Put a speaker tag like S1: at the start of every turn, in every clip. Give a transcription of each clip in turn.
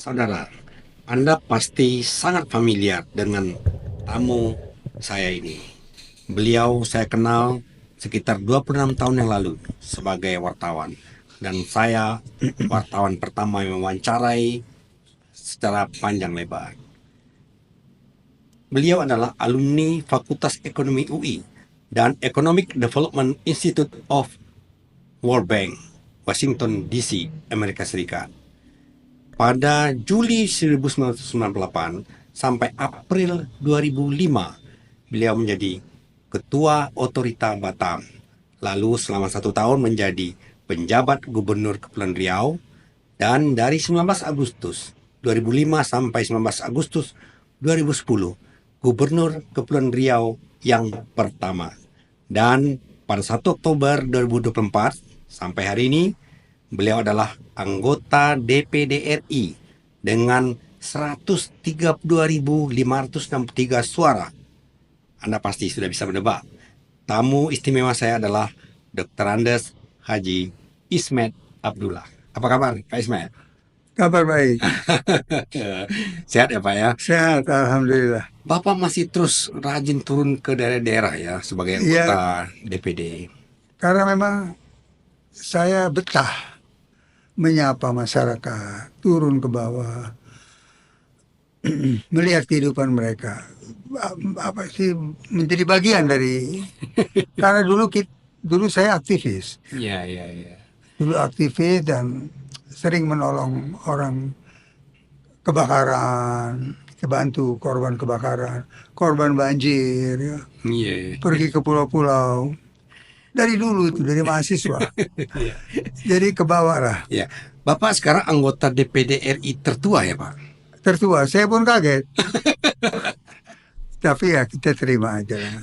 S1: Saudara, Anda pasti sangat familiar dengan tamu saya ini. Beliau saya kenal sekitar 26 tahun yang lalu sebagai wartawan. Dan saya wartawan pertama yang mewawancarai secara panjang lebar. Beliau adalah alumni Fakultas Ekonomi UI dan Economic Development Institute of World Bank, Washington DC, Amerika Serikat. Pada Juli 1998 sampai April 2005, beliau menjadi Ketua Otorita Batam. Lalu selama 1 tahun menjadi penjabat Gubernur Kepulauan Riau. Dan dari 19 Agustus 2005 sampai 19 Agustus 2010, Gubernur Kepulauan Riau yang pertama. Dan pada 1 Oktober 2024 sampai hari ini, beliau adalah anggota DPD RI dengan 132.563 suara. Anda pasti sudah bisa menebak. Tamu istimewa saya adalah Dr. Andes Haji Ismet Abdullah. Apa kabar, Pak Ismet?
S2: Kabar baik.
S1: Sehat ya Pak ya?
S2: Sehat, alhamdulillah.
S1: Bapak masih terus rajin turun ke daerah-daerah ya sebagai anggota DPD.
S2: Karena memang saya betah menyapa masyarakat, turun ke bawah, melihat kehidupan mereka. Apa sih menjadi bagian dari karena dulu saya aktivis.
S1: Iya.
S2: Dulu aktivis dan sering menolong orang kebakaran, bantu korban kebakaran, korban banjir, ya.
S1: Iya.
S2: Pergi ke pulau-pulau. Dari dulu itu, dari mahasiswa. Jadi ke bawah lah.
S1: Ya, Bapak sekarang anggota DPD RI tertua ya Pak?
S2: Tertua, saya pun kaget. Tapi ya kita terima aja lah.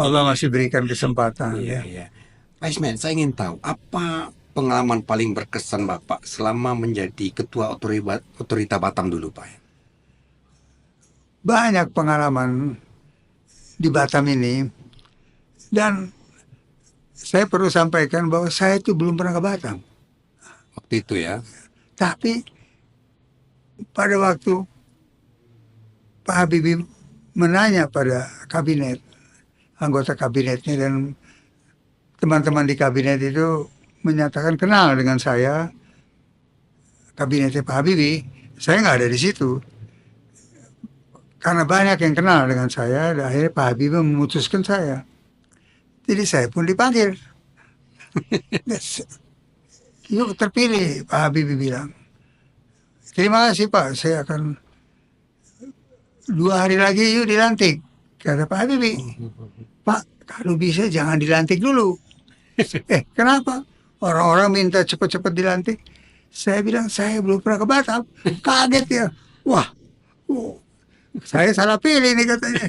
S2: Allah masih berikan kesempatan.
S1: Iya. Pak Ismet, saya ingin tahu apa pengalaman paling berkesan Bapak selama menjadi Ketua Otorita Batam dulu Pak?
S2: Banyak pengalaman di Batam ini. Dan saya perlu sampaikan bahwa saya itu belum pernah ke Batam.
S1: Waktu itu ya.
S2: Tapi pada waktu Pak Habibie menanya pada kabinet, anggota kabinetnya, dan teman-teman di kabinet itu menyatakan kenal dengan saya, kabinetnya Pak Habibie, saya nggak ada di situ. Karena banyak yang kenal dengan saya, dan akhirnya Pak Habibie memutuskan saya. Jadi saya pun dipanggil. Yuk terpilih, Pak Habibie bilang. Terima kasih Pak, saya akan 2 hari lagi yuk dilantik. Kata Pak Habibie. Pak, kalau bisa jangan dilantik dulu. Kenapa? Orang-orang minta cepat-cepat dilantik. Saya bilang saya belum pernah ke Batam. Kaget ya. Wah, saya salah pilih nih katanya.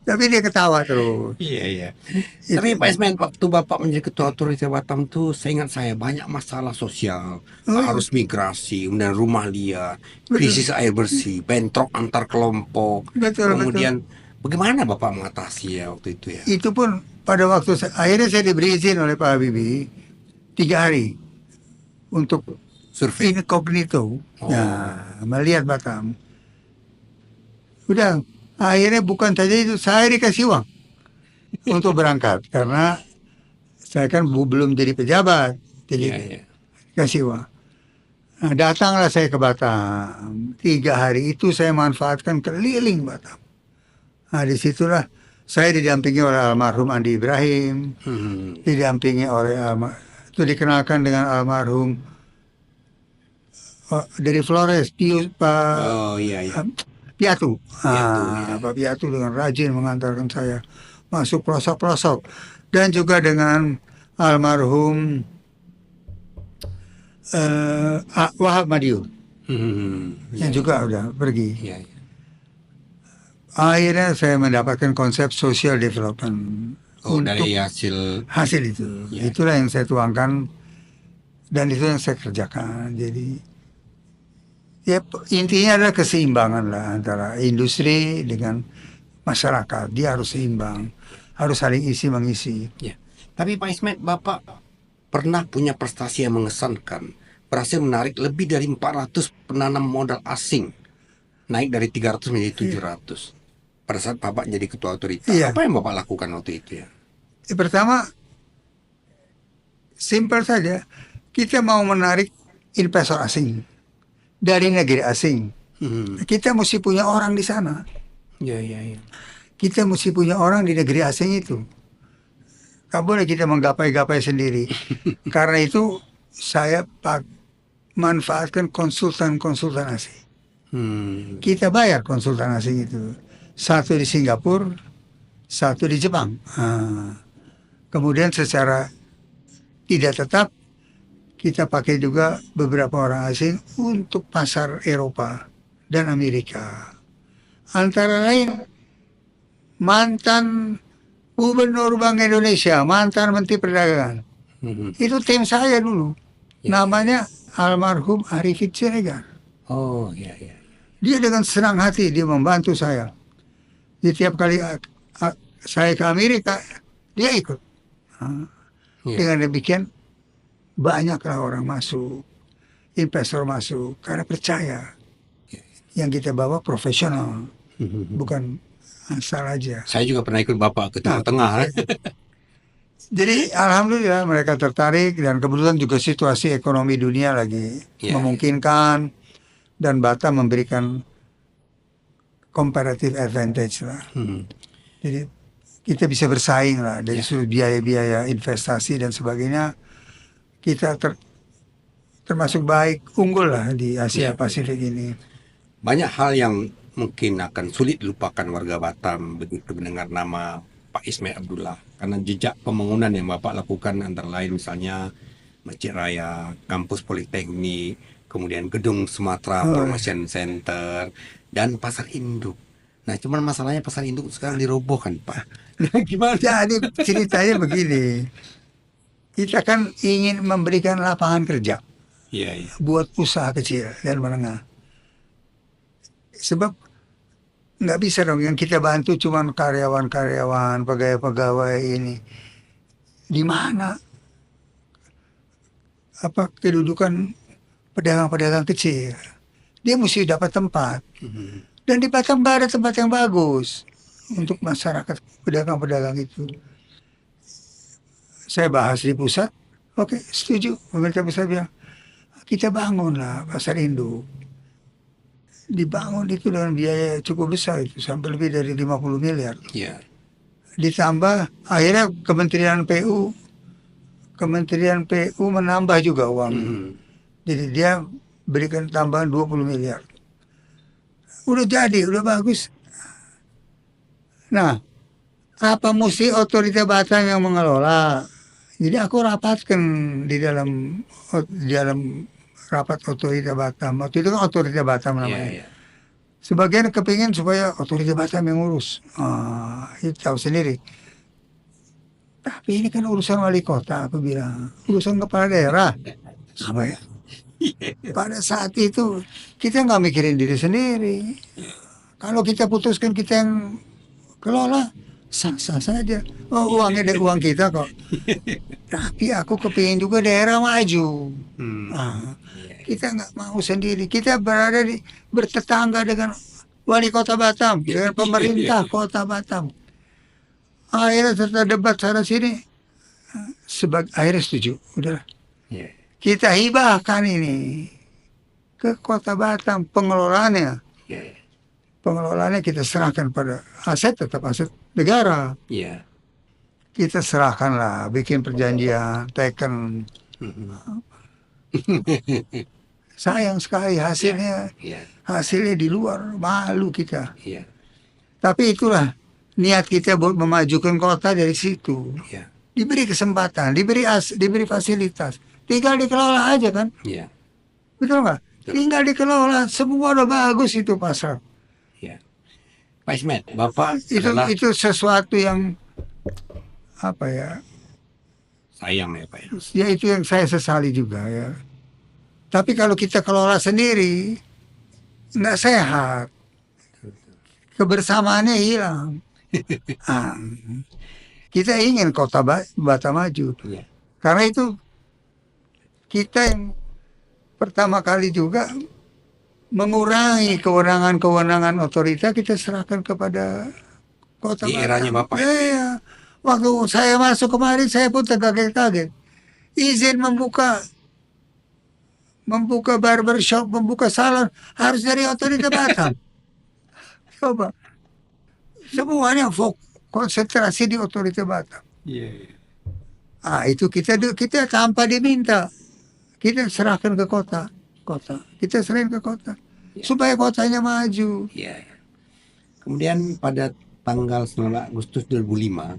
S2: Tapi dia ketawa terus.
S1: Iya. Tapi Pak Ismet, waktu Bapak menjadi Ketua Otorita Batam tuh, saya ingat saya banyak masalah sosial, arus migrasi, kemudian rumah liar, krisis air bersih, bentrok antar kelompok. Kemudian bagaimana Bapak mengatasi ya waktu itu ya?
S2: Itu pun pada waktu akhirnya saya diberi izin oleh Pak Habibie 3 hari untuk
S1: Survei
S2: incognito, melihat Batam. Udah, akhirnya bukan saja itu, saya dikasih uang untuk berangkat karena saya kan belum jadi pejabat, jadi kasih uang. Nah, datanglah saya ke Batam. 3 hari itu saya manfaatkan keliling Batam. Nah, disitulah saya didampingi oleh almarhum Andi Ibrahim, didampingi oleh itu dikenalkan dengan almarhum dari Flores, Pak Piatu. Pak Piatu dengan rajin mengantarkan saya masuk pelosok-pelosok. Dan juga dengan almarhum Wahab Madiun, yang juga udah pergi. Akhirnya saya mendapatkan konsep social development.
S1: Dari hasil
S2: itu. Itulah yang saya tuangkan dan itu yang saya kerjakan. Jadi ya intinya adalah keseimbangan lah antara industri dengan masyarakat. Dia harus seimbang, harus saling isi mengisi.
S1: Ya. Tapi Pak Ismet, Bapak pernah punya prestasi yang mengesankan berhasil menarik lebih dari 400 penanam modal asing, naik dari 300 menjadi 700 pada saat Bapak jadi ketua otorita.
S2: Iya.
S1: Apa yang Bapak lakukan waktu itu ya?
S2: Pertama, simpel saja, kita mau menarik investor asing dari negeri asing. Kita mesti punya orang di sana.
S1: Ya.
S2: Kita mesti punya orang di negeri asing itu. Gak boleh kita menggapai-gapai sendiri. Karena itu saya manfaatkan konsultan-konsultan asing. Kita bayar konsultan asing itu. Satu di Singapura, satu di Jepang. Kemudian secara tidak tetap kita pakai juga beberapa orang asing untuk pasar Eropa dan Amerika. Antara lain mantan Gubernur Bank Indonesia, mantan Menteri Perdagangan. Itu tim saya dulu. Namanya almarhum Arifin Siregar.
S1: Oh, ya.
S2: Dia dengan senang hati dia membantu saya. Di tiap kali saya ke Amerika, dia ikut. Dengan demikian banyaklah orang masuk, investor masuk karena percaya yang kita bawa profesional, bukan asal aja.
S1: Saya juga pernah ikut Bapak ke Timur Tengah.
S2: Jadi alhamdulillah mereka tertarik dan kebetulan juga situasi ekonomi dunia lagi memungkinkan dan Batam memberikan comparative advantage lah. Jadi kita bisa bersaing lah dari sudut biaya-biaya investasi dan sebagainya. Kita termasuk baik, unggul lah di Asia Pasifik ini.
S1: Banyak hal yang mungkin akan sulit dilupakan warga Batam begitu mendengar nama Pak Ismail Abdullah, karena jejak pembangunan yang Bapak lakukan antara lain misalnya Masjid Raya, kampus Politeknik, kemudian gedung Sumatera Formation Center, dan pasar induk. Nah, cuman masalahnya pasar induk sekarang dirobohkan, Pak. Nah, gimana?
S2: Jadi ceritanya begini, kita kan ingin memberikan lapangan kerja buat usaha kecil dan menengah. Sebab nggak bisa dong yang kita bantu cuman karyawan-karyawan, pegawai-pegawai ini. Di mana kedudukan pedagang-pedagang kecil? Dia mesti dapat tempat. Dan di Batam nggak ada tempat yang bagus untuk masyarakat pedagang-pedagang itu. Saya bahas di pusat, oke, setuju. Pemerintah pusat bilang, kita bangunlah pasar induk. Dibangun itu dengan biaya cukup besar itu, sampai lebih dari 50 miliar. Ditambah, akhirnya Kementerian PU menambah juga uang. Jadi dia berikan tambahan 20 miliar. Udah jadi, udah bagus. Nah, apa mesti otorita Batam yang mengelola? Jadi aku rapatkan di dalam rapat otorita Batam. Waktu itu kan otorita Batam namanya. Sebagian kepingin supaya otorita Batam yang ngurus. Itu tahu sendiri. Tapi ini kan urusan wali kota, aku bilang. Urusan kepala daerah. Apa ya? Pada saat itu kita nggak mikirin diri sendiri. Kalau kita putuskan kita yang kelola, sah-sah saja. Uangnya dari uang kita kok. Tapi aku kepingin juga daerah maju. Kita nggak mau sendiri. Kita bertetangga dengan wali kota Batam, dengan pemerintah kota Batam. Akhirnya serta debat sana sini, akhirnya setuju. Udah, kita hibahkan ini ke kota Batam, pengelolaannya. Pengelolaannya kita serahkan pada aset, tetap aset negara. Kita serahkanlah, bikin perjanjian, teken. Sayang sekali hasilnya di luar, malu kita. Tapi itulah niat kita buat memajukan kota dari situ. Diberi kesempatan, diberi fasilitas, tinggal dikelola aja kan. Betul nggak? Tinggal dikelola, semua udah bagus itu pasar.
S1: Pak Ismet, Bapak
S2: itu sesuatu yang apa ya?
S1: Sayang ya Pak.
S2: Ya itu yang saya sesali juga ya. Tapi kalau kita kelola sendiri, nggak sehat. Kebersamaannya hilang. Kita ingin kota Batam maju. Karena itu kita yang pertama kali juga mengurangi kewenangan-kewenangan otorita, kita serahkan kepada kota
S1: Di eranya
S2: Batam.
S1: Bapak.
S2: Iya. Waktu saya masuk kemarin, saya pun terkaget-kaget. Izin membuka barbershop, membuka salon harus dari otorita Batam. Coba, semuanya konsentrasi di otorita Batam.
S1: Iya.
S2: Ah, itu kita tanpa diminta, kita serahkan ke kota. Kita serahkan ke kota supaya kotanya maju.
S1: Iya. Kemudian pada tanggal 9 Agustus 2005,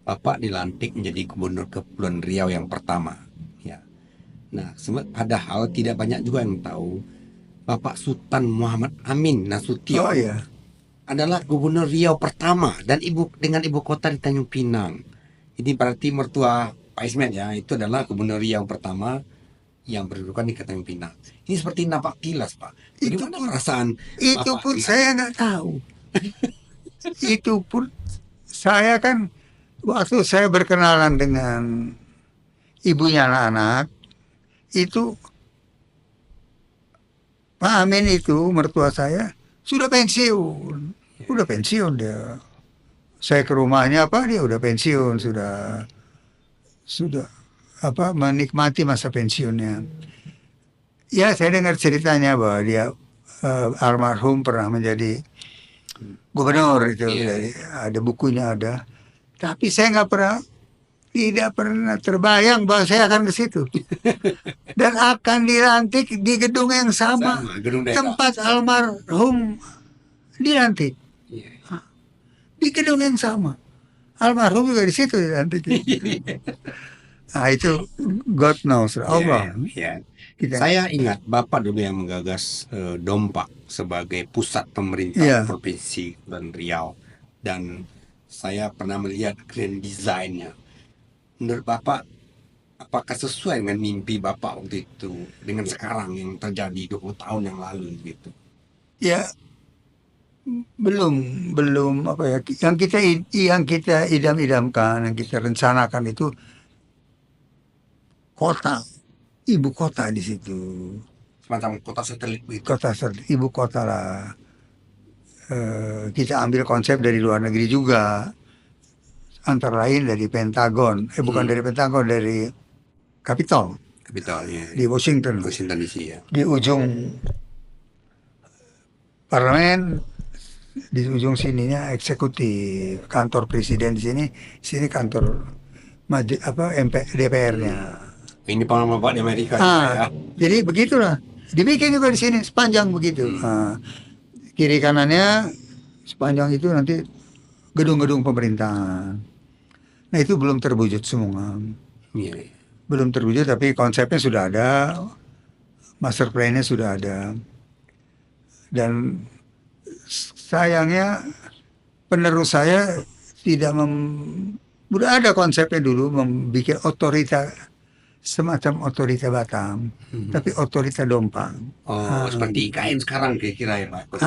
S1: Bapak dilantik menjadi Gubernur Kepulauan Riau yang pertama. Ya. Nah, padahal tidak banyak juga yang tahu Bapak Sultan Muhammad Amin Nasution
S2: Oh ya,
S1: adalah Gubernur Riau pertama dan dengan ibu kota di Tanjung Pinang. Ini berarti mertua Pak Ismet ya, itu adalah Gubernur Riau pertama yang berkedudukan di Tanjung Pinang. Ini seperti napak tilas, Pak. Bagaimana perasaan
S2: itu
S1: Bapak?
S2: pun saya nggak tahu. Itu pun saya kan waktu saya berkenalan dengan ibunya anak-anak itu, Pak Amin itu mertua saya sudah pensiun, dia. Saya ke rumahnya, apa, dia udah pensiun, sudah menikmati masa pensiunnya. Ya, saya dengar ceritanya bahwa dia almarhum pernah menjadi gubernur itu, ada bukunya ada. Tapi saya tidak pernah terbayang bahwa saya akan ke situ dan akan dilantik di gedung yang sama,
S1: Gedung daerah.
S2: tempat almarhum dilantik,
S1: Iya.
S2: di gedung yang sama. Almarhum juga di situ dilantik. Nah, itu God knows, Allah.
S1: Ya.
S2: Kita-
S1: Saya ingat Bapak dulu yang menggagas Dompak sebagai pusat pemerintah
S2: Iya.
S1: provinsi dan Riau, dan saya pernah melihat grand desainnya. Menurut Bapak, apakah sesuai dengan mimpi Bapak waktu itu dengan sekarang yang terjadi 20 tahun yang lalu gitu?
S2: Ya, belum apa ya, yang kita idam-idamkan, yang kita rencanakan itu ibu kota di situ,
S1: Semacam kota satelit begitu.
S2: ibu kota lah. Kita ambil konsep dari luar negeri juga, antara lain dari Pentagon, bukan dari Pentagon, dari Capitol
S1: Kapitalnya
S2: di Washington,
S1: Washington DC ya.
S2: di ujung parlemen, di ujung sininya eksekutif, kantor presiden di sini kantor DPR-nya.
S1: Ini pengalaman Bapak di Amerika ya.
S2: Jadi begitulah, dibikin juga di sini sepanjang begitu. Kiri kanannya sepanjang itu nanti gedung-gedung pemerintahan. Nah, itu belum terwujud semua.
S1: Iya.
S2: Belum terwujud, tapi konsepnya sudah ada, master plan-nya sudah ada. Dan sayangnya penerus saya udah ada konsepnya dulu, membuat semacam otorita Batam, tapi otorita Dompak.
S1: Seperti IKN sekarang kira-kira ya Pak.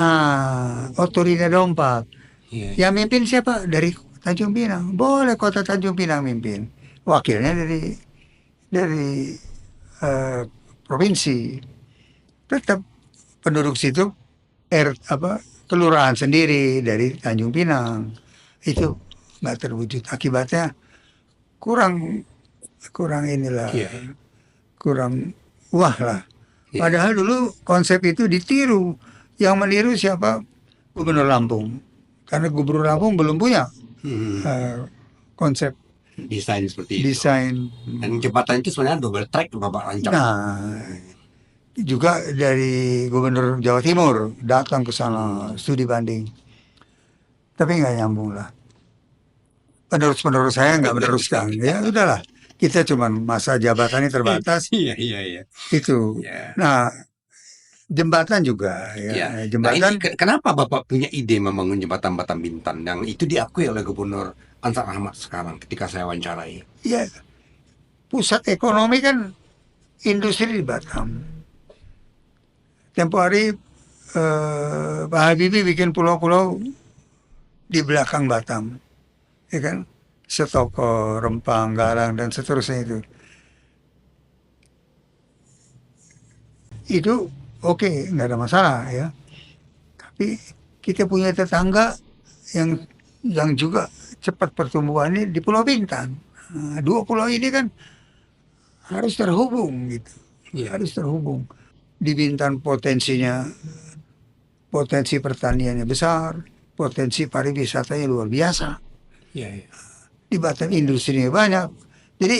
S2: Otorita Dompak.
S1: Iya.
S2: Yang mimpin siapa? Dari Tanjung Pinang. Boleh kota Tanjung Pinang mimpin. Wakilnya dari provinsi. Tetap penduduk situ kelurahan sendiri dari Tanjung Pinang. Itu nggak terwujud. Akibatnya kurang inilah, kurang wah lah. Padahal dulu konsep itu ditiru. Yang meniru siapa? Gubernur Lampung. Karena Gubernur Lampung belum punya konsep
S1: Desain seperti itu. Dan jembatan itu sebenarnya double track Bapak rancang.
S2: Nah, juga dari Gubernur Jawa Timur datang ke sana studi banding, tapi nggak nyambung lah. Penerus saya nggak meneruskan. Ya udahlah, kita cuman masa jabatannya terbatas.
S1: Iya.
S2: Itu.
S1: Iya.
S2: Nah, jembatan juga ya. Jembatan.
S1: Nah, kenapa Bapak punya ide membangun jembatan Batam Bintan yang itu diakui oleh Gubernur Ansar Ahmad sekarang ketika saya wawancarai?
S2: Ya, pusat ekonomi kan industri di Batam. Tempo hari Pak Habibie bikin pulau-pulau di belakang Batam, ya kan? Setoko, Rempang, Garang, dan seterusnya itu. itu oke, nggak ada masalah ya. Tapi kita punya tetangga yang juga cepat pertumbuhannya di Pulau Bintan. Nah, dua pulau ini kan harus terhubung gitu,
S1: Iya,
S2: harus terhubung. Di Bintan potensi pertaniannya besar, potensi pariwisatanya luar biasa.
S1: iya, iya.
S2: Di Batam industrinya banyak. Jadi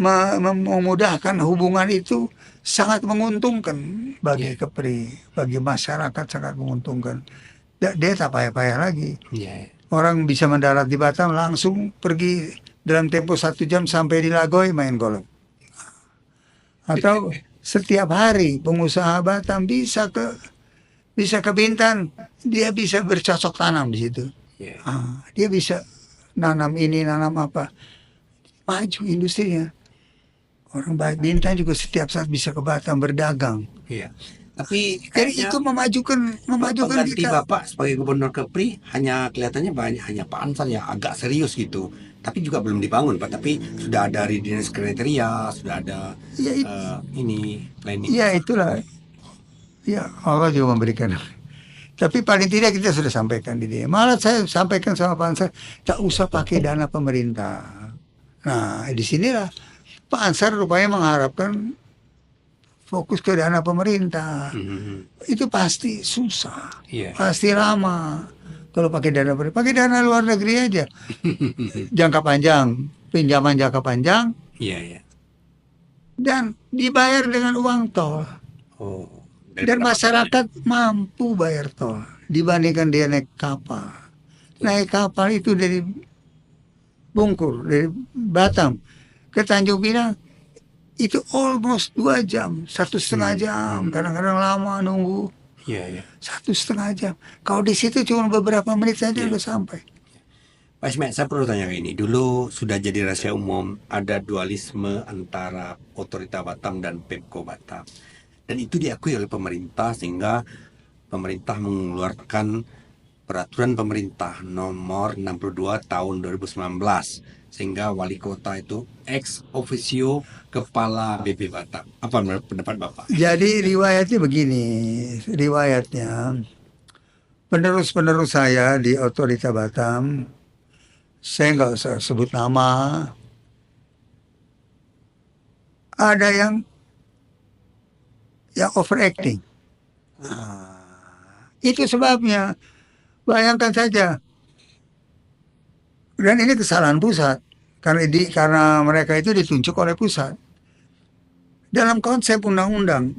S2: memudahkan hubungan itu sangat menguntungkan bagi
S1: Iya,
S2: Kepri, bagi masyarakat sangat menguntungkan. Dia tak payah-payah lagi.
S1: iya,
S2: Orang bisa mendarat di Batam langsung pergi dalam tempo 1 jam sampai di Lagoy main golf. Atau setiap hari pengusaha Batam bisa ke Bintan, dia bisa bercocok tanam di situ.
S1: iya,
S2: Dia bisa nanam ini, nanam apa, maju industrinya. Orang baik Bintan juga setiap saat bisa ke Batam berdagang.
S1: iya. Tapi
S2: Jadi
S1: kayaknya
S2: itu memajukan
S1: pengganti
S2: kita.
S1: Bapak sebagai gubernur Kepri hanya kelihatannya banyak hanya Pak Ansar ya agak serius gitu. Tapi juga belum dibangun Pak. Tapi sudah ada readiness kriteria, sudah ada
S2: Ya,
S1: ini planning.
S2: ya itulah. Ya Allah juga memberikan. Tapi paling tidak kita sudah sampaikan di dia. Malah saya sampaikan sama Pak Ansar, tak usah pakai dana pemerintah. Nah, di sinilah Pak Ansar rupanya mengharapkan fokus ke dana pemerintah.
S1: Mhm.
S2: Itu pasti susah,
S1: Iya.
S2: pasti lama. Kalau pakai dana pemerintah, pakai dana luar negeri aja. Jangka panjang, pinjaman jangka panjang,
S1: Iya, iya.
S2: dan dibayar dengan uang tol.
S1: Oh,
S2: Dan masyarakat mampu bayar tol dibandingkan dia naik kapal. Naik kapal itu dari Bungkur, dari Batam ke Tanjung Pinang itu almost 2 jam, 1,5 jam, kadang-kadang lama nunggu
S1: Iya, iya.
S2: 1,5 jam. Kalau di situ cuma beberapa menit saja
S1: Iya.
S2: udah sampai.
S1: Pak Ismail, saya perlu tanya ini. Dulu sudah jadi rahasia umum ada dualisme antara Otorita Batam dan Pemko Batam. Dan itu diakui oleh pemerintah sehingga pemerintah mengeluarkan peraturan pemerintah nomor 62 tahun 2019 sehingga wali kota itu ex officio kepala BP Batam. Apa menurut pendapat Bapak?
S2: Jadi riwayatnya begini, riwayatnya penerus-penerus saya di Otorita Batam, saya nggak usah sebut nama, ada yang overacting. Itu sebabnya. Bayangkan saja. Dan ini kesalahan pusat. Karena mereka itu ditunjuk oleh pusat. Dalam konsep undang-undang,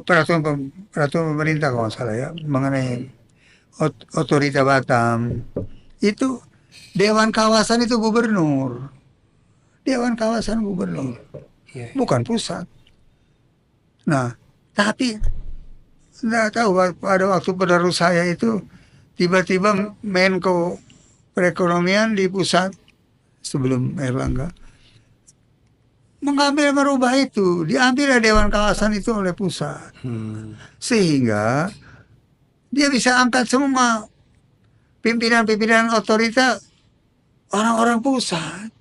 S2: peraturan pemerintah kalau nggak salah ya, mengenai Otorita Batam, itu Dewan Kawasan itu gubernur. Dewan Kawasan gubernur.
S1: Iya.
S2: Bukan pusat. Nah, tapi nggak tahu pada waktu penerus saya itu tiba-tiba Menko Perekonomian di pusat sebelum Erlangga merubah itu, diambil Dewan Kawasan itu oleh pusat, sehingga dia bisa angkat semua pimpinan-pimpinan otorita orang-orang pusat.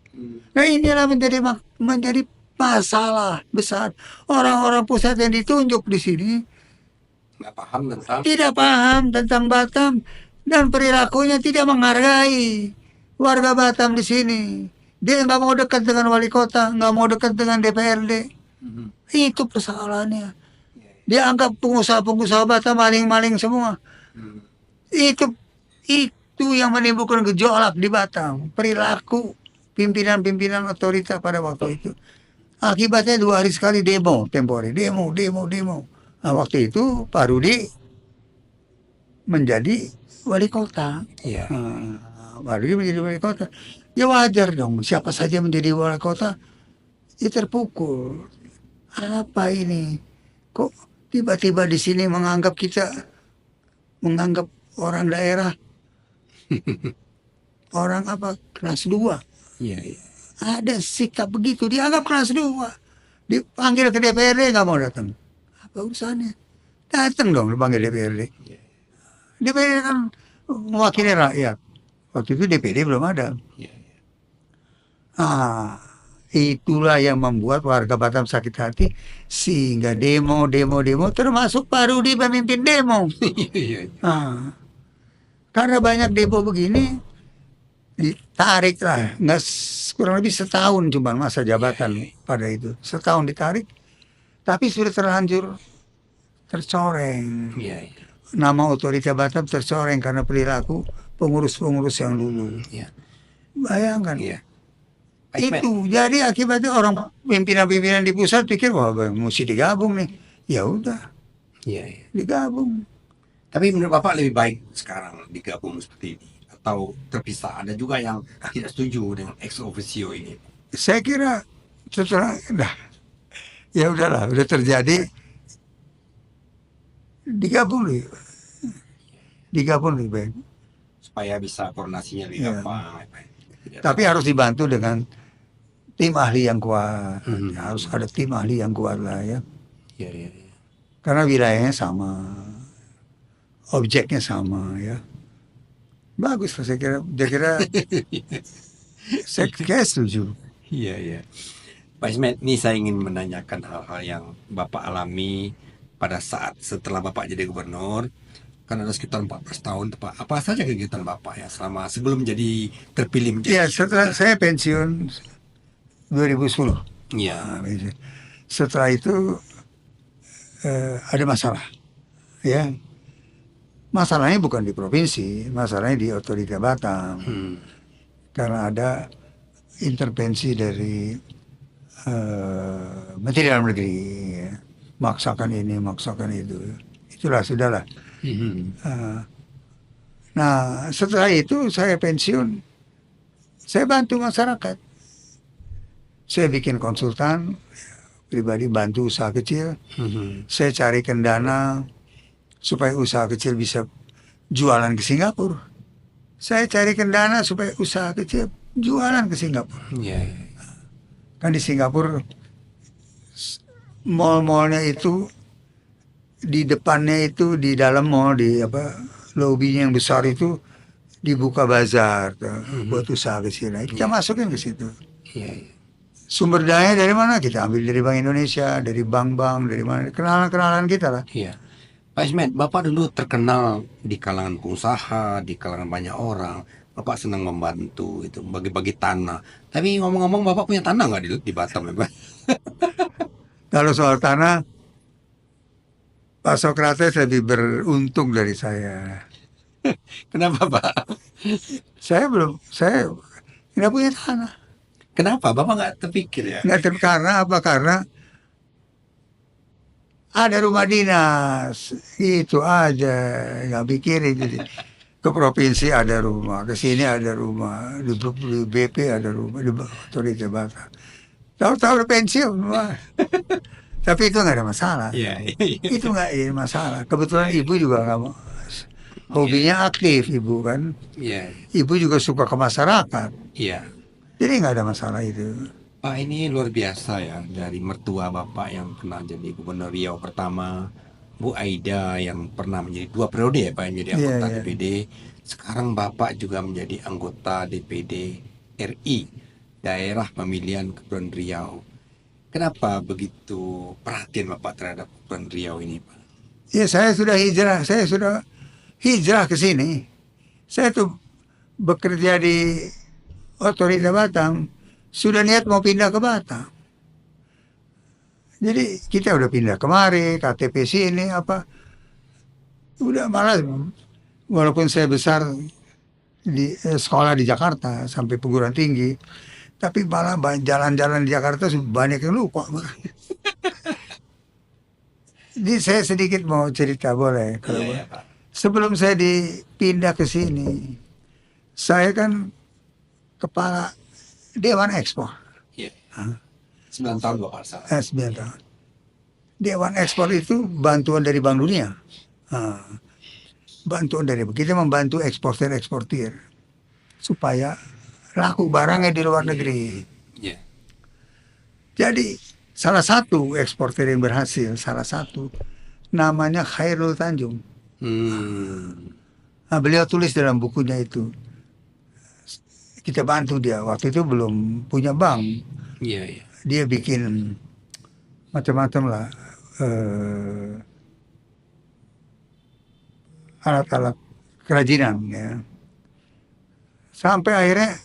S2: Nah inilah menjadi masalah besar. Orang-orang pusat yang ditunjuk di sini
S1: Nggak paham tentang
S2: tidak paham tentang Batam dan perilakunya tidak menghargai warga Batam di sini. Dia nggak mau dekat dengan wali kota, nggak mau dekat dengan DPRD. Itu persoalannya. Dia anggap pengusaha-pengusaha Batam maling-maling semua. Itu yang menimbulkan gejolak di Batam. Perilaku pimpinan-pimpinan otorita pada waktu itu. Akibatnya 2 hari sekali demo, tempo hari. Demo. Nah, waktu itu Pak Rudi menjadi wali kota.
S1: Iya.
S2: Pak Rudi menjadi wali kota. Ya wajar dong, siapa saja menjadi wali kota, ya terpukul. Apa ini? Kok tiba-tiba di sini menganggap orang daerah, orang apa, kelas 2.
S1: Iya, iya.
S2: Ada sikap begitu, dianggap kelas 2. Dipanggil ke DPRD nggak mau datang. Apa urusannya? Datang dong dipanggil DPRD. DPRD kan mewakili rakyat. Waktu itu DPD belum ada.
S1: Iya.
S2: Ah, Itulah yang membuat warga Batam sakit hati sehingga demo termasuk Pak Rudi pemimpin demo.
S1: Iya.
S2: Ah, karena banyak demo begini ditarik lah, nggak kurang lebih setahun cuman masa jabatan pada itu, setahun ditarik, tapi sudah terlanjur tercoreng.
S1: Iya, iya.
S2: Nama otorita Batam tercoreng karena perilaku pengurus-pengurus yang dulu.
S1: Iya.
S2: Bayangkan.
S1: Iya. Baik, Matt.
S2: Itu jadi akibatnya orang pimpinan-pimpinan di pusat pikir wah mesti digabung nih. Ya udah
S1: Iya, iya.
S2: digabung.
S1: Tapi menurut Bapak lebih baik sekarang digabung seperti ini atau terpisah? Ada juga yang tidak setuju dengan ex officio ini.
S2: Saya kira setelah dah ya udahlah udah terjadi digabung lebih baik.
S1: Supaya bisa koordinasinya lebih
S2: Iya.
S1: gampang. Tidak
S2: Tapi harus dibantu dengan tim ahli yang kuat.
S1: Hmm.
S2: Harus ada tim ahli yang kuat lah ya.
S1: Iya, iya, iya.
S2: Karena wilayahnya sama, objeknya sama ya. Bagus lah saya kira. Saya kira setuju.
S1: Iya, iya. Pak Ismet, ini saya ingin menanyakan hal-hal yang Bapak alami pada saat setelah Bapak jadi gubernur. Kan ada sekitar 14 tahun, Pak. Apa saja kegiatan Bapak ya selama sebelum jadi terpilih menjadi?
S2: Ya setelah saya pensiun 2010.
S1: Iya.
S2: Nah, setelah itu ada masalah, ya. Masalahnya bukan di provinsi, masalahnya di otorita Batam. Karena ada intervensi dari Menteri Dalam Negeri, ya. Maksakan ini, maksakan itu. Itulah sudahlah. Nah setelah itu saya pensiun, saya bantu masyarakat. Saya bikin konsultan pribadi, bantu usaha kecil. Saya carikan dana supaya usaha kecil bisa jualan ke Singapura. Saya carikan dana supaya usaha kecil jualan ke Singapura.
S1: Iya.
S2: Kan di Singapura mall-mallnya itu di depannya itu di dalam mall di lobbynya yang besar itu dibuka bazar buat usaha kecil. Nah, kita masukin ke situ.
S1: Iya.
S2: Sumber daya dari mana? Kita ambil dari Bank Indonesia, dari bank-bank, dari mana? Kenalan-kenalan kita lah.
S1: Iya. Pak Ismet, Bapak dulu terkenal di kalangan pengusaha, di kalangan banyak orang. Bapak senang membantu itu, bagi-bagi tanah. Tapi ngomong-ngomong, Bapak punya tanah nggak di Batam ya, Pak?
S2: Kalau soal tanah, Pak Sokrates lebih beruntung dari saya.
S1: Kenapa, Pak?
S2: Saya nggak punya tanah.
S1: Kenapa? Bapak nggak terpikir ya?
S2: Karena apa? Karena ada rumah dinas, itu aja nggak pikirin. Jadi ke provinsi ada rumah, ke sini ada rumah, di BP ada rumah, di otorita Batam. Tahu-tahu udah pensiun, wah. Tapi itu nggak ada masalah.
S1: Iya.
S2: Itu nggak ada masalah. Kebetulan ibu juga nggak mau, hobinya aktif ibu kan.
S1: Iya.
S2: Ibu juga suka ke masyarakat.
S1: Iya.
S2: Jadi nggak ada masalah itu.
S1: Pak, ini luar biasa ya, dari mertua Bapak yang pernah jadi Gubernur Riau pertama, Bu Aida yang pernah menjadi 2 periode ya Pak, yang menjadi anggota
S2: Iya.
S1: DPD. Sekarang Bapak juga menjadi anggota DPD RI, Daerah Pemilihan Kepulauan Riau. Kenapa begitu perhatian Bapak terhadap Kepulauan Riau ini, Pak?
S2: Ya saya sudah hijrah ke sini. Saya tuh bekerja di otorita Batam, sudah niat mau pindah ke Batam. Jadi kita udah pindah kemari, KTP sini apa, udah malah walaupun saya besar di sekolah di Jakarta sampai perguruan tinggi, tapi malah jalan-jalan di Jakarta banyak yang lupa. Jadi saya sedikit mau cerita boleh? Kalau boleh.
S1: Pak.
S2: Sebelum saya dipindah ke sini, saya kan kepala Dewan Ekspor.
S1: Iya. 9 tahun Bapak salah.
S2: 9 tahun. Dewan Ekspor itu bantuan dari Bank Dunia. Bantuan dari kita membantu eksportir supaya laku barangnya di luar negeri.
S1: Iya.
S2: Jadi salah satu eksportir yang berhasil, namanya Khairul Tanjung. Nah, beliau tulis dalam bukunya itu, kita bantu dia. Waktu itu belum punya bank,
S1: Iya, iya.
S2: Dia bikin macam-macam lah, alat-alat kerajinan ya. Sampai akhirnya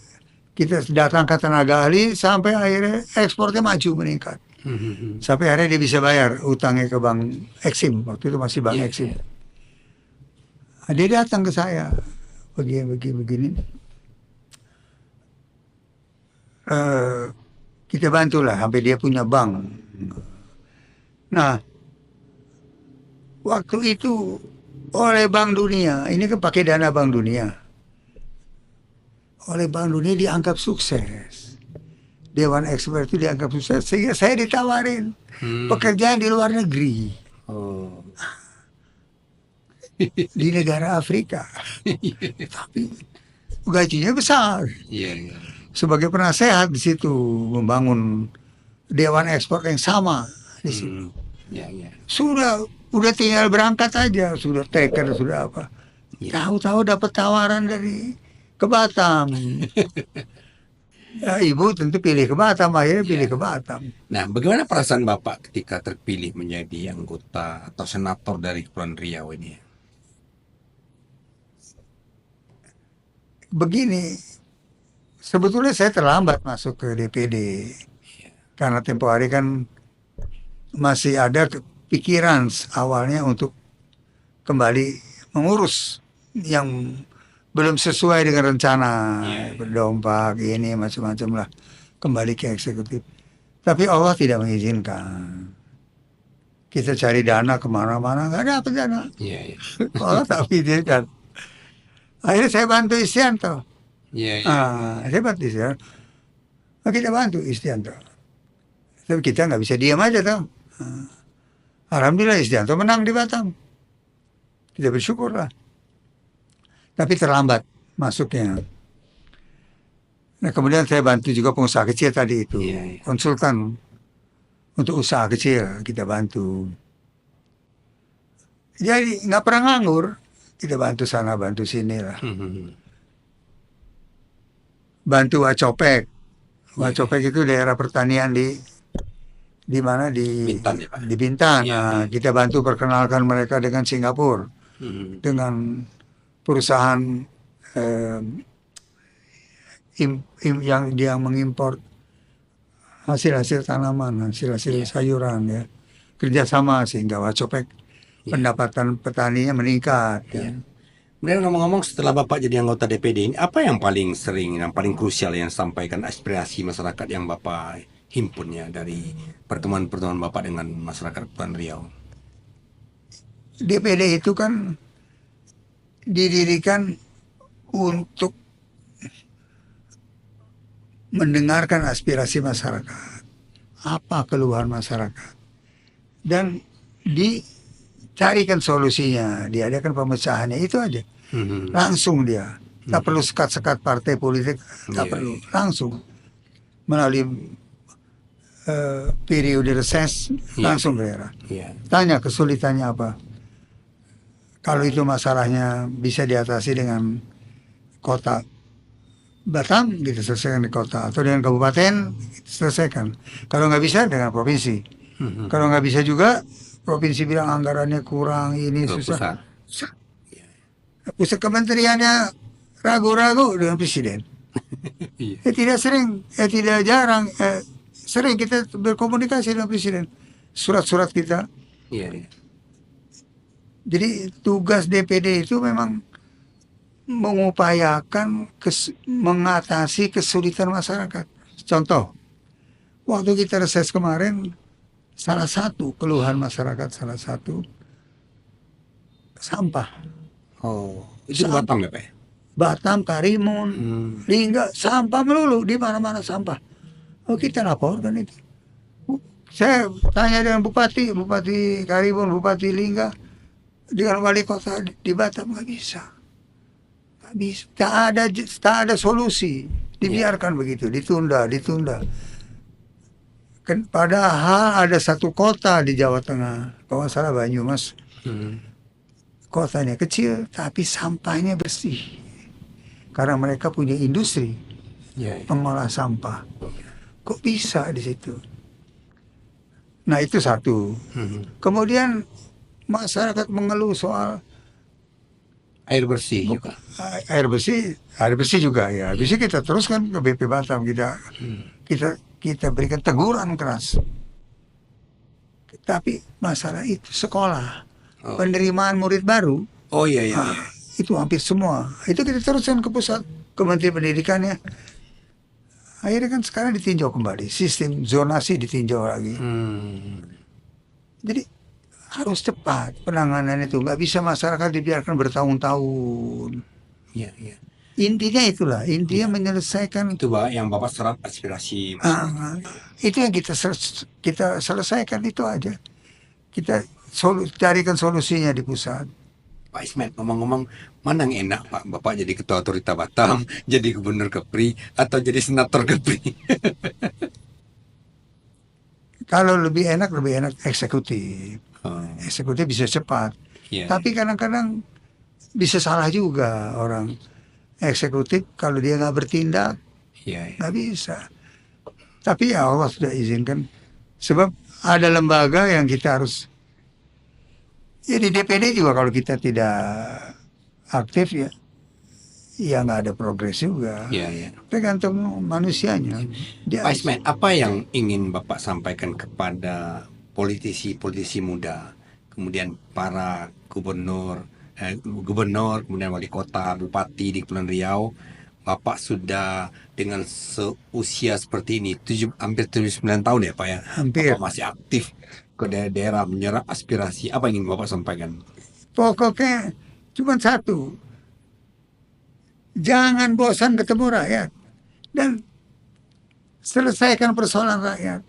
S2: kita datangkan tenaga ahli, sampai akhirnya ekspornya maju meningkat. Sampai akhirnya dia bisa bayar utangnya ke Bank Eksim, waktu itu masih Bank
S1: Iya,
S2: Eksim.
S1: iya.
S2: Nah, dia datang ke saya, begini. Eh, kita bantulah sampai dia punya bank. Nah, waktu itu oleh Bank Dunia, ini kan pakai dana Bank Dunia, oleh Bank Dunia dianggap sukses. Dewan Ekspert itu dianggap sukses, sehingga saya ditawarin pekerjaan di luar negeri,
S1: Oh.
S2: di negara Afrika. Tapi gajinya besar.
S1: Iya, iya.
S2: Sebagai penasehat di situ, membangun Dewan Ekspor yang sama di situ.
S1: Iya, iya.
S2: Udah tinggal berangkat aja, sudah taker, sudah apa.
S1: Iya.
S2: Tahu-tahu dapat tawaran dari ke Batam. Ya, ibu tentu pilih ke Batam, akhirnya pilih ke Batam.
S1: Nah, bagaimana perasaan Bapak ketika terpilih menjadi anggota atau senator dari Kepulauan Riau ini?
S2: Begini, sebetulnya saya terlambat masuk ke DPD karena tempo hari kan masih ada pikiran awalnya untuk kembali mengurus yang belum sesuai dengan rencana, berdompak ini macam-macam lah, kembali ke eksekutif. Tapi Allah tidak mengizinkan. Kita cari dana kemana-mana nggak dapat dana.
S1: Iya, iya.
S2: Allah tak izinkan. Akhirnya saya bantu Istianto.
S1: Iya, iya.
S2: Saya bantu Istianto. Kita bantu Istianto. Tapi kita nggak bisa diam aja tuh. Alhamdulillah Istianto menang di Batam. Kita bersyukur lah. Tapi terlambat masuknya. Nah, kemudian saya bantu juga pengusaha kecil tadi itu,
S1: Iya, iya.
S2: konsultan untuk usaha kecil kita bantu. Jadi nggak pernah nganggur, kita bantu sana bantu sini lah. Bantu Wacopek, Wacopek itu daerah pertanian di mana
S1: Bintan ya, Pak?
S2: di Bintan.
S1: Iya,
S2: Nah, kita bantu perkenalkan mereka dengan Singapura, dengan perusahaan yang mengimpor hasil-hasil tanaman, hasil-hasil sayuran ya, kerjasama sehingga Wacopek pendapatan petaninya meningkat. Ya.
S1: Kemudian ngomong-ngomong, setelah Bapak jadi anggota DPD ini, apa yang paling sering, yang paling krusial yang sampaikan aspirasi masyarakat yang Bapak himpun ya dari pertemuan-pertemuan Bapak dengan masyarakat Kepulauan Riau?
S2: DPD itu kan didirikan untuk mendengarkan aspirasi masyarakat, apa keluhan masyarakat, dan dicarikan solusinya, diadakan pemecahannya, itu aja. Langsung dia, tak perlu sekat-sekat partai politik, tak perlu, langsung melalui periode reses, langsung ke daerah. Tanya kesulitannya apa. Kalau itu masalahnya bisa diatasi dengan kota Batam, kita selesaikan di kota, atau dengan kabupaten, kita selesaikan. Kalau nggak bisa dengan provinsi. Kalau nggak bisa juga provinsi bilang anggarannya kurang, ini susah. Pusat kementeriannya ragu-ragu dengan presiden. Tidak sering, tidak jarang, sering kita berkomunikasi dengan presiden. Surat-surat kita. Jadi tugas DPD itu memang mengupayakan mengatasi kesulitan masyarakat. Contoh, waktu kita reses kemarin, salah satu keluhan masyarakat, salah satu sampah.
S1: Oh, itu Batam ya, Pak?
S2: Batam, Karimun, Lingga, sampah melulu, di mana-mana sampah. Oh, kita laporkan itu. Saya tanya dengan Bupati Karimun, Bupati Lingga, dengan wali kota di Batam, nggak bisa. Tak ada solusi, dibiarkan begitu, ditunda. Padahal ada satu kota di Jawa Tengah, kalau nggak salah Banyumas, kotanya kecil tapi sampahnya bersih, karena mereka punya industri pengolah sampah. Kok bisa di situ? Nah itu satu. Kemudian masyarakat mengeluh soal
S1: Air bersih juga.
S2: air bersih juga ya. Air bersih kita teruskan ke BP Batam, kita berikan teguran keras. Tapi masalah itu sekolah,
S1: Oh,
S2: penerimaan murid baru,
S1: oh iya iya.
S2: ah, itu hampir semua. Itu kita teruskan ke pusat, Kementerian Pendidikannya. Akhirnya kan sekarang ditinjau kembali, sistem zonasi ditinjau lagi. Jadi harus cepat penanganan itu, nggak bisa masyarakat dibiarkan bertahun-tahun.
S1: Iya iya.
S2: Intinya itulah, intinya menyelesaikan.
S1: Itu Pak yang Bapak serap aspirasi.
S2: Itu yang kita selesaikan itu aja. Kita carikan solusinya di pusat.
S1: Pak Ismet, ngomong-ngomong, mana yang enak Pak? Bapak jadi Ketua Otorita Batam, jadi Gubernur Kepri, atau jadi Senator Kepri?
S2: Kalau lebih enak eksekutif. Eksekutif bisa cepat.
S1: Iya.
S2: Tapi kadang-kadang bisa salah juga orang eksekutif kalau dia nggak bertindak,
S1: Iya.
S2: nggak bisa. Tapi ya Allah sudah izinkan. Sebab ada lembaga yang kita harus. Ya di DPD juga kalau kita tidak aktif ya nggak ada progres juga.
S1: Iya, iya.
S2: Tergantung manusianya. Dia
S1: Pak Ismet, apa yang ingin Bapak sampaikan kepada politisi-politisi muda, kemudian para gubernur, kemudian wali kota, bupati di Kepulauan Riau? Bapak sudah dengan seusia seperti ini, hampir 79 tahun ya Pak ya?
S2: hampir.
S1: Bapak masih aktif ke daerah menyerap aspirasi. Apa yang ingin Bapak sampaikan?
S2: Pokoknya cuma satu. Jangan bosan ketemu rakyat. Dan selesaikan persoalan rakyat.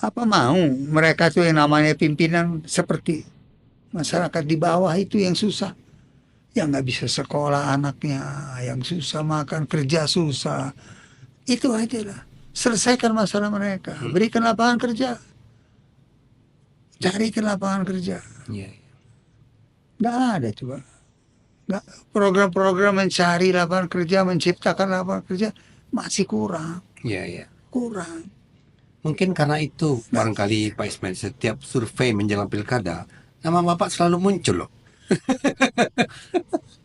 S2: Apa mau mereka tuh yang namanya pimpinan seperti masyarakat di bawah itu yang susah. Yang nggak bisa sekolah anaknya, yang susah makan, kerja susah. Itu aja lah. Selesaikan masalah mereka. Berikan lapangan kerja. Carikan lapangan kerja.
S1: Iya.
S2: Nggak ada coba. Nggak, program-program mencari lapangan kerja, menciptakan lapangan kerja masih kurang.
S1: Iya, iya.
S2: Kurang.
S1: Mungkin karena itu barangkali Pak Ismail setiap survei menjelang pilkada nama Bapak selalu muncul loh.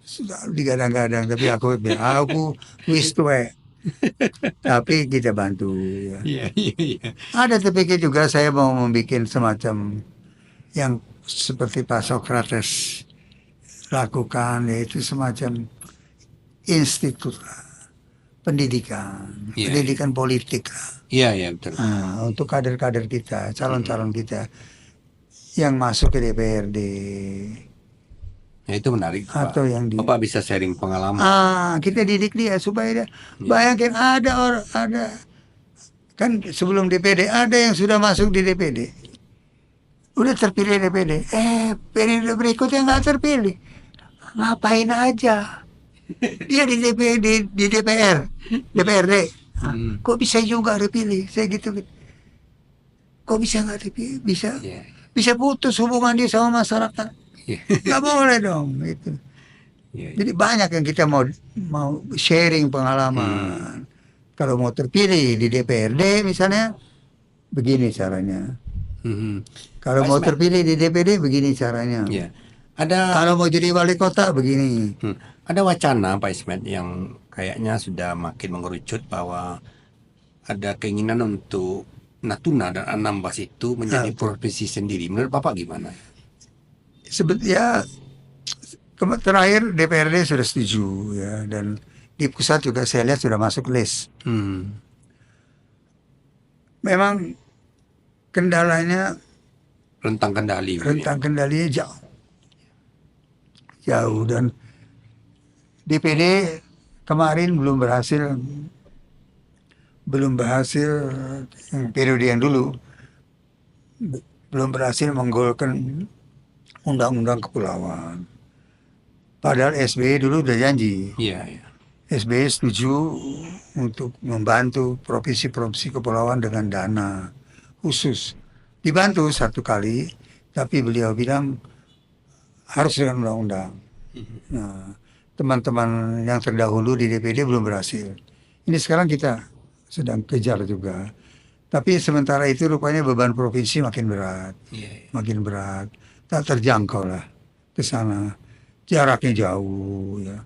S2: Sudah digadang-gadang, tapi aku wis tuwe. Tapi kita bantu ya.
S1: Iya, iya, iya.
S2: Ada terpikir juga saya mau membuat semacam yang seperti Pak Socrates lakukan, yaitu semacam institut lah, pendidikan,
S1: Iya,
S2: pendidikan politik lah.
S1: Iya, iya betul.
S2: Nah, untuk kader-kader kita, calon-calon kita yang masuk ke DPRD
S1: Nah, itu menarik Pak.
S2: atau yang di
S1: Bapak bisa sharing pengalaman.
S2: kita didik dia supaya dia bayangkan ada kan sebelum DPD ada yang sudah masuk di DPD, udah terpilih DPD, periode berikutnya nggak terpilih, ngapain aja dia di DPD, di DPRD. Kok bisa juga dipilih? Saya gitu. Kok bisa nggak dipilih? Bisa
S1: Iya,
S2: bisa putus hubungan dia sama masyarakat.
S1: iya,
S2: Nggak boleh dong itu.
S1: iya.
S2: Jadi banyak yang kita mau sharing pengalaman. Kalau mau terpilih di DPRD misalnya, begini caranya. Kalau
S1: Pak
S2: mau
S1: Ismail.
S2: terpilih di DPD, begini caranya.
S1: Iya. Ada
S2: Kalau mau jadi wali kota, begini.
S1: ada wacana Pak Ismet yang kayaknya sudah makin mengerucut bahwa ada keinginan untuk Natuna dan Anambas itu menjadi provinsi sendiri. Menurut Bapak gimana?
S2: Sebetulnya terakhir DPRD sudah setuju ya, dan di pusat juga saya lihat sudah masuk list. Memang kendalanya
S1: Rentang kendali.
S2: rentang kendalinya jauh dan DPD kemarin belum berhasil yang periode yang dulu belum berhasil menggolkan undang-undang kepulauan. Padahal SBY dulu udah janji.
S1: Iya, iya.
S2: SBY setuju untuk membantu provinsi-provinsi kepulauan dengan dana khusus. Dibantu satu kali, tapi beliau bilang harus dengan undang-undang. Nah, teman-teman yang terdahulu di DPD belum berhasil. Ini sekarang kita sedang kejar juga. Tapi sementara itu rupanya beban provinsi makin berat,
S1: Iya.
S2: makin berat. Tak terjangkau lah ke sana. Jaraknya jauh ya,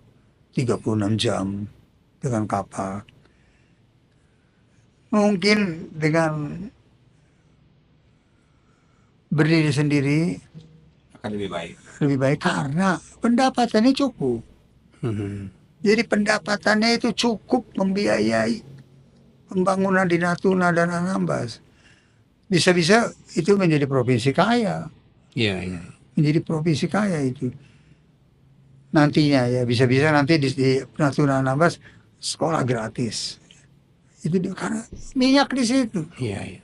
S2: 36 jam dengan kapal. Mungkin dengan berdiri sendiri
S1: Akan lebih baik.
S2: lebih baik karena pendapatannya cukup. Jadi pendapatannya itu cukup membiayai pembangunan di Natuna dan Anambas. Bisa-bisa itu menjadi provinsi kaya,
S1: Iya, iya.
S2: menjadi provinsi kaya itu. Nantinya ya bisa-bisa nanti di Natuna Anambas sekolah gratis. Itu karena minyak di situ.
S1: Iya, iya.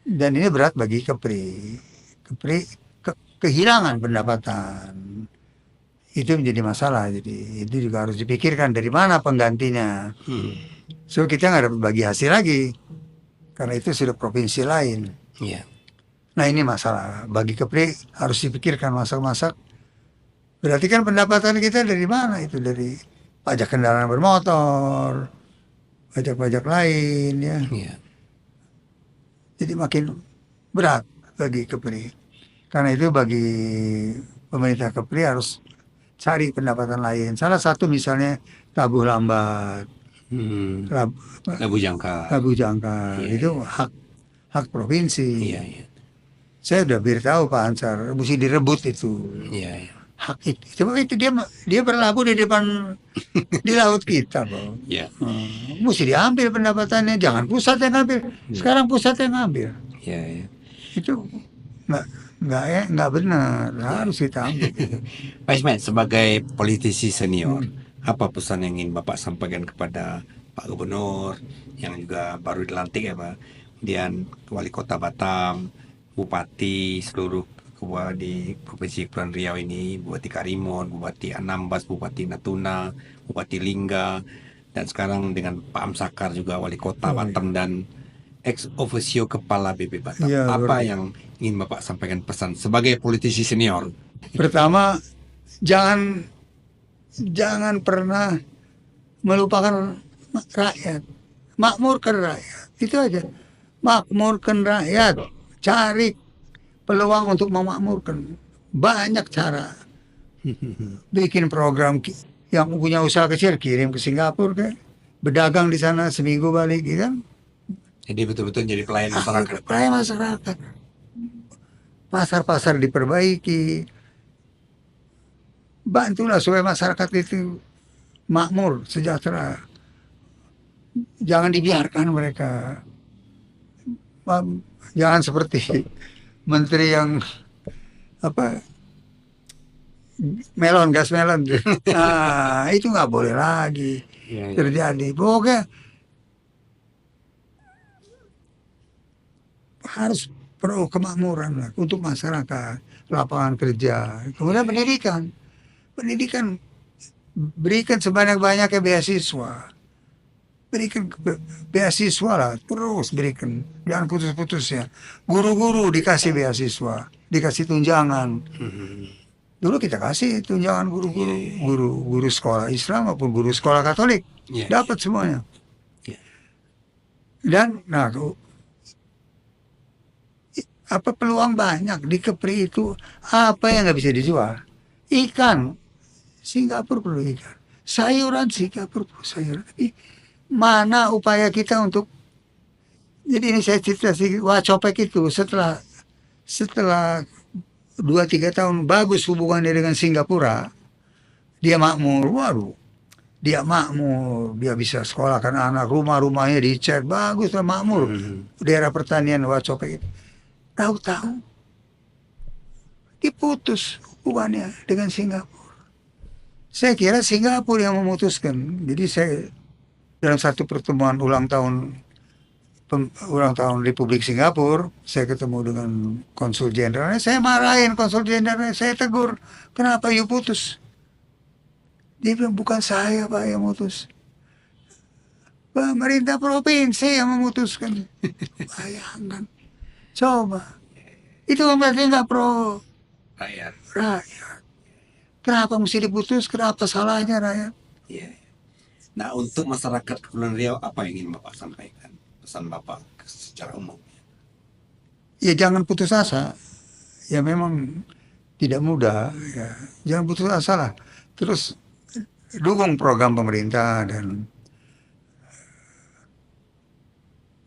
S2: Dan ini berat bagi Kepri. Kepri kehilangan pendapatan. Itu menjadi masalah. Jadi itu juga harus dipikirkan dari mana penggantinya. So kita nggak dapat bagi hasil lagi karena itu sudah provinsi lain.
S1: Iya.
S2: Nah ini masalah bagi Kepri harus dipikirkan masak-masak. Berarti kan pendapatan kita dari mana itu dari pajak kendaraan bermotor, pajak-pajak lain ya.
S1: Iya.
S2: Jadi makin berat bagi Kepri. Karena itu bagi pemerintah Kepri harus cari pendapatan lain. Salah satu misalnya tabuh lambat,
S1: Labu jangka.
S2: tabuh jangkar,
S1: Iya,
S2: itu hak provinsi.
S1: Iya, iya.
S2: Saya udah beritahu Pak Ansar, mesti direbut itu
S1: Iya, iya.
S2: hak itu. Coba itu dia berlabuh di depan di laut kita, Bro.
S1: Iya.
S2: Mesti diambil pendapatannya, jangan pusat yang ngambil. Sekarang pusat yang ngambil.
S1: Iya, iya.
S2: Itu nggak benar, harus kita ambil.
S1: Pak Ismail, sebagai politisi senior, apa pesan yang ingin Bapak sampaikan kepada Pak Gubernur yang juga baru dilantik ya Pak, kemudian Wali Kota Batam, Bupati, seluruh ketua di Provinsi Kepulauan Riau ini, Bupati Karimun, Bupati Anambas, Bupati Natuna, Bupati Lingga, dan sekarang dengan Pak Amsakar juga Wali Kota Batam dan ex officio Kepala BP Batam.
S2: Iya,
S1: Apa yang ingin Bapak sampaikan pesan sebagai politisi senior?
S2: Pertama, jangan pernah melupakan rakyat. Makmurkan rakyat. Itu aja. Makmurkan rakyat. Cari peluang untuk memakmurkan. Banyak cara. Bikin program yang punya usaha kecil kirim ke Singapura kayak berdagang di sana seminggu balik gitu kan.
S1: Jadi betul-betul jadi pelayan masyarakat.
S2: Pelayan masyarakat. Pasar-pasar diperbaiki. Bantulah supaya masyarakat itu makmur, sejahtera. Jangan dibiarkan mereka. Jangan seperti menteri yang apa gas melon. Nah, itu nggak boleh lagi terjadi. Pokoknya harus pro kemakmuran lah untuk masyarakat, lapangan kerja, kemudian pendidikan berikan sebanyak-banyaknya beasiswa, berikan beasiswa lah, terus berikan, jangan putus-putus ya. Guru-guru dikasih beasiswa, dikasih tunjangan. Dulu kita kasih tunjangan guru sekolah Islam maupun guru sekolah Katolik, dapat semuanya. Dan nah apa peluang banyak di Kepri itu, apa yang nggak bisa dijual? Ikan, Singapura perlu ikan. Sayuran, Singapura perlu sayuran. Tapi mana upaya kita untuk, jadi ini saya cerita sih, Wacopek itu setelah 2-3 tahun bagus hubungannya dengan Singapura, dia makmur, waduh, dia makmur, dia bisa sekolahkan anak, rumahnya dicat, bagus lah, makmur. Daerah pertanian Wacopek itu. Tahu-tahu diputus hubungannya dengan Singapura. Saya kira Singapura yang memutuskan. Jadi saya dalam satu pertemuan ulang tahun Republik Singapura, saya ketemu dengan konsul jenderalnya. Saya marahin konsul jenderalnya, saya tegur, kenapa you putus? Dia bilang bukan saya Pak yang memutus, pemerintah provinsi yang memutuskan. Bayangkan. Coba, itu berarti nggak pro
S1: Rakyat.
S2: Kenapa mesti diputus? Kenapa salahnya rakyat?
S1: Nah, untuk masyarakat Kepulauan Riau apa yang ingin Bapak sampaikan? pesan Bapak secara umum?
S2: Ya jangan putus asa. Ya memang tidak mudah. Ya jangan putus asa lah. Terus dukung program pemerintah dan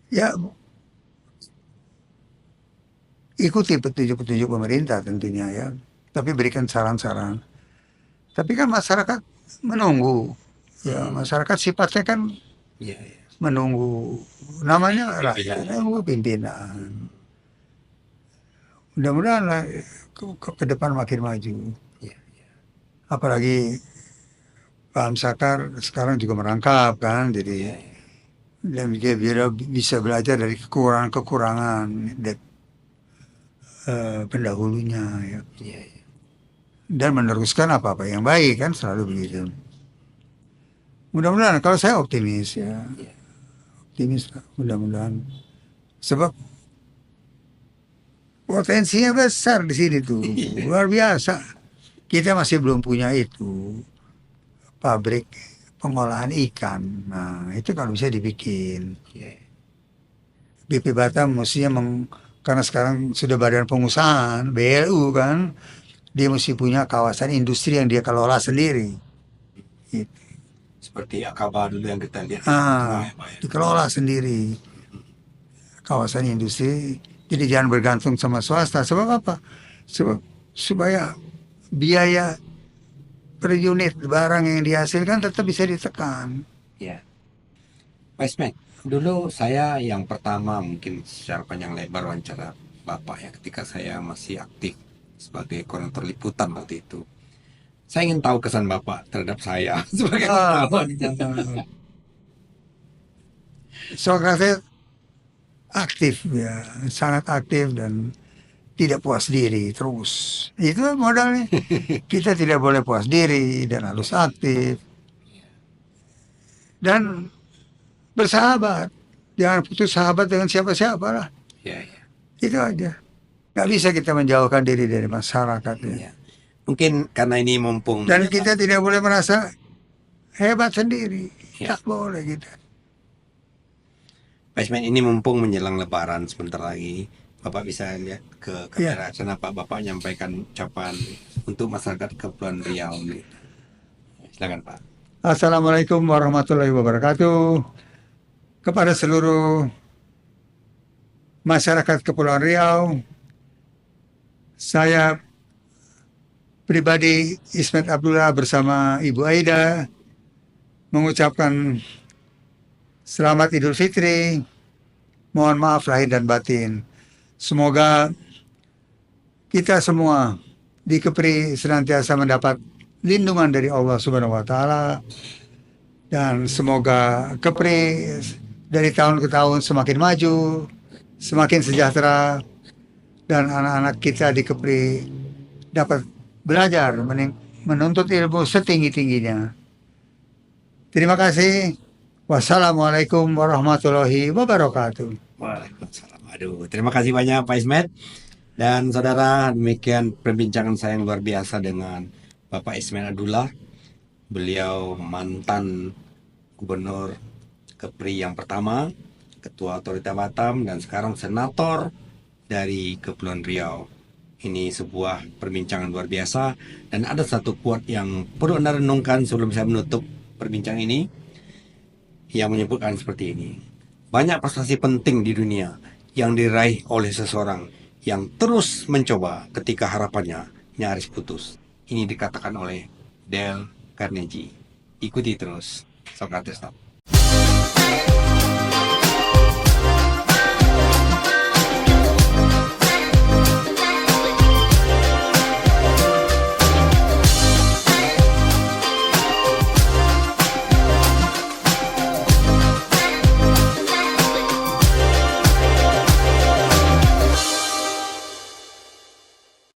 S2: ya ikuti petunjuk-petunjuk pemerintah tentunya ya. Tapi berikan saran-saran. Tapi kan masyarakat menunggu. Ya masyarakat sifatnya kan
S1: Iya, iya.
S2: menunggu. Namanya rakyat,
S1: Pimpinan.
S2: menunggu pimpinan. Mudah-mudahan lah ke depan makin maju.
S1: Iya, iya.
S2: Apalagi Pak Sakar sekarang juga merangkap kan,
S1: Iya,
S2: jadi
S1: iya.
S2: dan dia bisa belajar dari kekurangan-kekurangan pendahulunya ya.
S1: Iya, iya.
S2: Dan meneruskan apa-apa yang baik kan selalu begitu. Mudah-mudahan kalau saya optimis ya,
S1: Iya.
S2: optimis lah, mudah-mudahan. Sebab potensinya besar di sini tuh, luar biasa. Kita masih belum punya itu pabrik pengolahan ikan. Nah itu kalau bisa dibikin.
S1: Iya.
S2: BP Batam mestinya karena sekarang sudah badan pengusahaan BLU kan, dia mesti punya kawasan industri yang dia kelola sendiri. Gitu.
S1: Seperti Akaba dulu yang kita lihat di tengah ya, Pak, ya.
S2: Dikelola sendiri kawasan industri. Jadi jangan bergantung sama swasta. Sebab apa? Sebab supaya biaya per unit barang yang dihasilkan tetap bisa ditekan.
S1: Iya. Pak Ismet, dulu saya yang pertama mungkin secara panjang lebar wawancara Bapak ya ketika saya masih aktif sebagai koordinator liputan waktu itu. Saya ingin tahu kesan Bapak terhadap saya sebagai wartawan.
S2: Sokrates aktif ya, sangat aktif dan tidak puas diri terus. Itu modalnya. Kita tidak boleh puas diri dan harus aktif dan bersahabat. Jangan putus sahabat dengan siapa-siapa lah.
S1: Iya, iya.
S2: Itu aja. Gak bisa kita menjauhkan diri dari masyarakat ya.
S1: Iya. Mungkin karena ini mumpung
S2: Dan kita tidak boleh merasa hebat sendiri.
S1: Ya.
S2: Tak boleh kita.
S1: Pak Ismet, ini mumpung menjelang Lebaran sebentar lagi, Bapak bisa lihat ke kamera. Kenapa Bapak menyampaikan ucapan untuk masyarakat Kepulauan Riau nih? Silakan Pak.
S2: Assalamualaikum warahmatullahi wabarakatuh. Kepada seluruh masyarakat Kepulauan Riau, saya pribadi Ismet Abdullah bersama Ibu Aida mengucapkan selamat Idul Fitri. Mohon maaf lahir dan batin. Semoga kita semua di Kepri senantiasa mendapat lindungan dari Allah Subhanahu wa taala dan semoga Kepri dari tahun ke tahun semakin maju, semakin sejahtera dan anak-anak kita di Kepri dapat belajar menuntut ilmu setinggi-tingginya. Terima kasih. Wassalamualaikum warahmatullahi wabarakatuh.
S1: Waalaikumsalam. Aduh, terima kasih banyak Pak Ismet. Dan saudara, demikian perbincangan saya yang luar biasa dengan Bapak Ismet Abdullah. Beliau mantan gubernur Kepri yang pertama, ketua otorita Batam, dan sekarang senator dari Kepulauan Riau. Ini sebuah perbincangan luar biasa. Dan ada satu quote yang perlu Anda renungkan sebelum saya menutup perbincangan ini, yang menyebutkan seperti ini. Banyak prestasi penting di dunia yang diraih oleh seseorang yang terus mencoba ketika harapannya nyaris putus. Ini dikatakan oleh Dale Carnegie. Ikuti terus Socrates Talk.